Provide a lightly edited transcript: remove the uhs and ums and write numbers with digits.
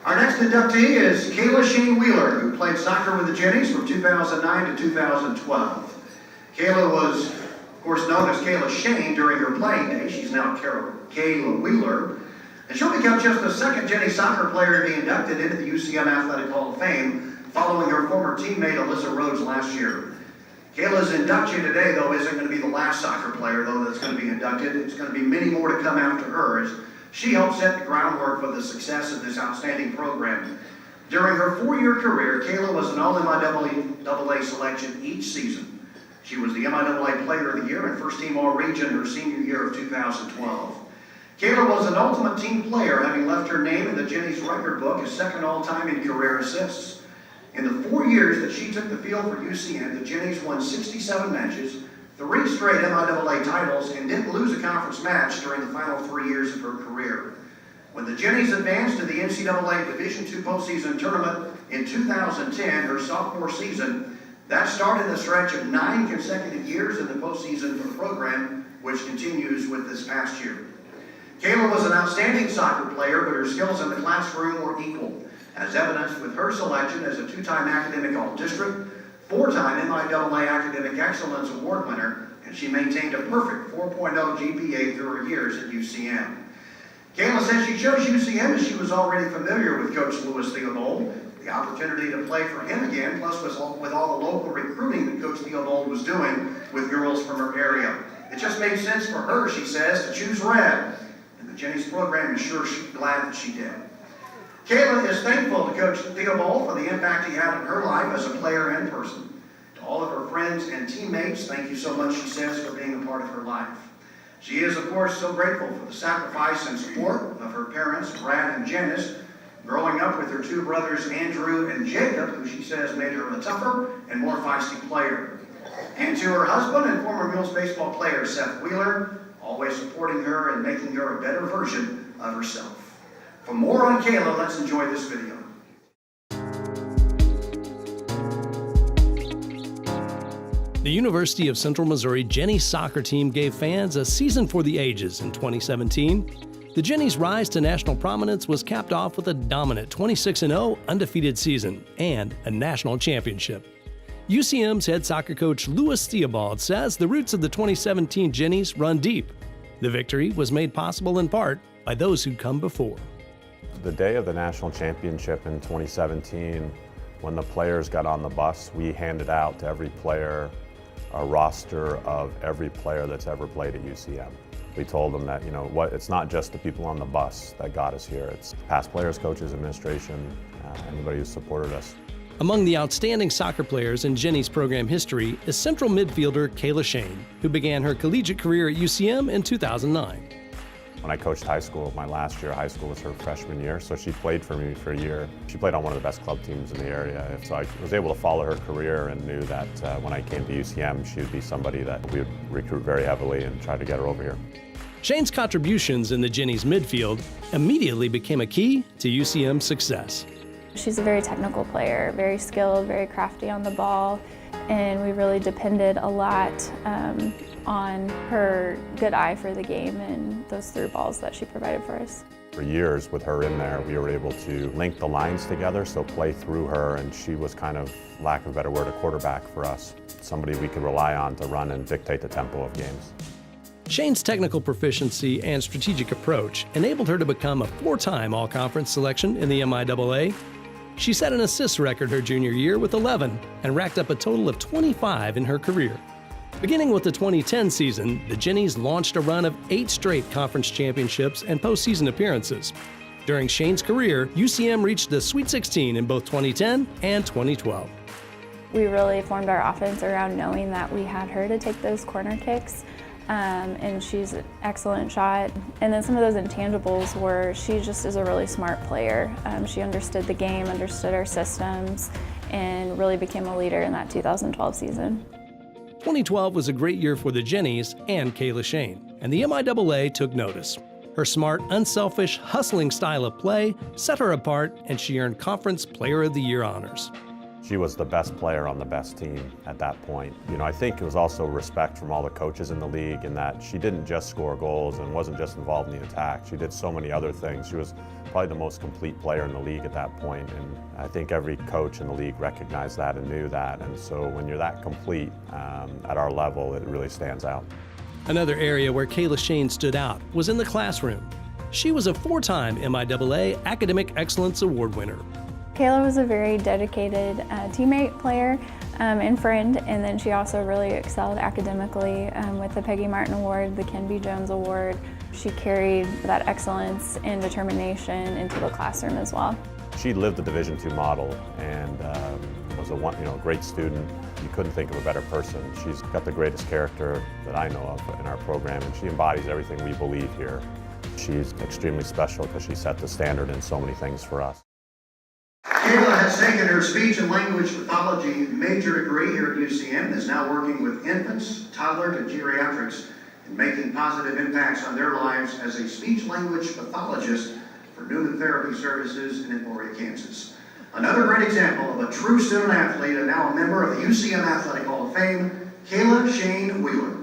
Our next inductee is Kayla Shain, who played soccer with the Jennies from 2009 to 2012. Kayla was, of course, known as Kayla Shain during her playing days. She's now Kayla Wheeler. And she'll become just the second Jennies soccer player to be inducted into the UCM Athletic Hall of Fame, following her former teammate Alyssa Rhodes last year. Kayla's induction today, though, isn't going to be the last soccer player, though, that's going to be inducted. It's going to be many more to come after her, as she helped set the groundwork for the success of this outstanding program. During her 4-year career, Kayla was an All-MIAA selection each season. She was the MIAA Player of the Year and First Team All-Region her senior year of 2012. Kayla was an ultimate team player, having left her name in the Jennies record book as second all-time in career assists. In the 4 years that she took the field for UCM, the Jennies won 67 matches, 3 straight MIAA titles, and didn't lose a conference match during the final 3 years of her career. When the Jennies advanced to the NCAA Division II Postseason tournament in 2010, her sophomore season, that started a stretch of 9 consecutive years in the postseason for the program, which continues with this past year. Kayla was an outstanding soccer player, but her skills in the classroom were equal, as evidenced with her selection as a 2-time Academic All-District, 4-time MIAA Academic Excellence Award winner, and she maintained a perfect 4.0 GPA through her years at UCM. Kayla said she chose UCM as she was already familiar with Coach Louis Theobald. The opportunity to play for him again, plus with all the local recruiting that Coach Theobald was doing with girls from her area. It just made sense for her, she says, to choose red. And the Jennies program is sure she's glad that she did. Kayla is thankful to Coach Theobald for the impact he had on her life as a player and person. To all of her friends and teammates, thank you so much, she says, for being a part of her life. She is, of course, so grateful for the sacrifice and support of her parents, Brad and Janice, growing up with her 2 brothers, Andrew and Jacob, who she says made her a tougher and more feisty player. And to her husband and former Mules baseball player, Seth Wheeler, always supporting her and making her a better version of herself. For more on Kayla, let's enjoy this video. The University of Central Missouri Jennies soccer team gave fans a season for the ages in 2017. The Jennies' rise to national prominence was capped off with a dominant 26-0 undefeated season and a national championship. UCM's head soccer coach Louis Theobald says the roots of the 2017 Jennies run deep. The victory was made possible in part by those who'd come before. The day of the national championship in 2017, when the players got on the bus, we handed out to every player a roster of every player that's ever played at UCM. We told them that, it's not just the people on the bus that got us here. It's past players, coaches, administration, anybody who supported us. Among the outstanding soccer players in Jennies program history is central midfielder Kayla Shain, who began her collegiate career at UCM in 2009. When I coached high school, my last year of high school was her freshman year, so she played for me for a year. She played on one of the best club teams in the area, so I was able to follow her career and knew that when I came to UCM, she would be somebody that we would recruit very heavily and try to get her over here. Shain's contributions in the Jennies midfield immediately became a key to UCM's success. She's a very technical player, very skilled, very crafty on the ball, and we really depended a lot on her good eye for the game and those through balls that she provided for us. For years with her in there, we were able to link the lines together, so play through her, and she was kind of, lack of a better word, a quarterback for us. Somebody we could rely on to run and dictate the tempo of games. Shain's technical proficiency and strategic approach enabled her to become a 4-time All-Conference selection in the MIAA. She set an assists record her junior year with 11 and racked up a total of 25 in her career. Beginning with the 2010 season, the Jennies launched a run of 8 straight conference championships and postseason appearances. During Shain's career, UCM reached the Sweet 16 in both 2010 and 2012. We really formed our offense around knowing that we had her to take those corner kicks, and she's an excellent shot. And then some of those intangibles were she just is a really smart player. She understood the game, understood our systems, and really became a leader in that 2012 season. 2012 was a great year for the Jennies and Kayla Shain, and the MIAA took notice. Her smart, unselfish, hustling style of play set her apart, and she earned Conference Player of the Year honors. She was the best player on the best team at that point. You know, I think it was also respect from all the coaches in the league in that she didn't just score goals and wasn't just involved in the attack. She did so many other things. She was probably the most complete player in the league at that point, and I think every coach in the league recognized that and knew that. And so when you're that complete at our level, it really stands out. Another area where Kayla Shain stood out was in the classroom. She was a 4-time MIAA Academic Excellence Award winner. Kayla was a very dedicated teammate, player, and friend, and then she also really excelled academically with the Peggy Martin Award, the Ken B Award. She carried that excellence and determination into the classroom as well. She lived the Division II model and was a great student. You couldn't think of a better person. She's got the greatest character that I know of in our program, and she embodies everything we believe here. She's extremely special because she set the standard in so many things for us. Kayla has taken her speech and language pathology major degree here at UCM and is now working with infants, toddler to geriatrics, and making positive impacts on their lives as a speech-language pathologist for Newman Therapy Services in Emporia, Kansas. Another great example of a true student athlete and now a member of the UCM Athletic Hall of Fame, Kayla Shain Wheeler.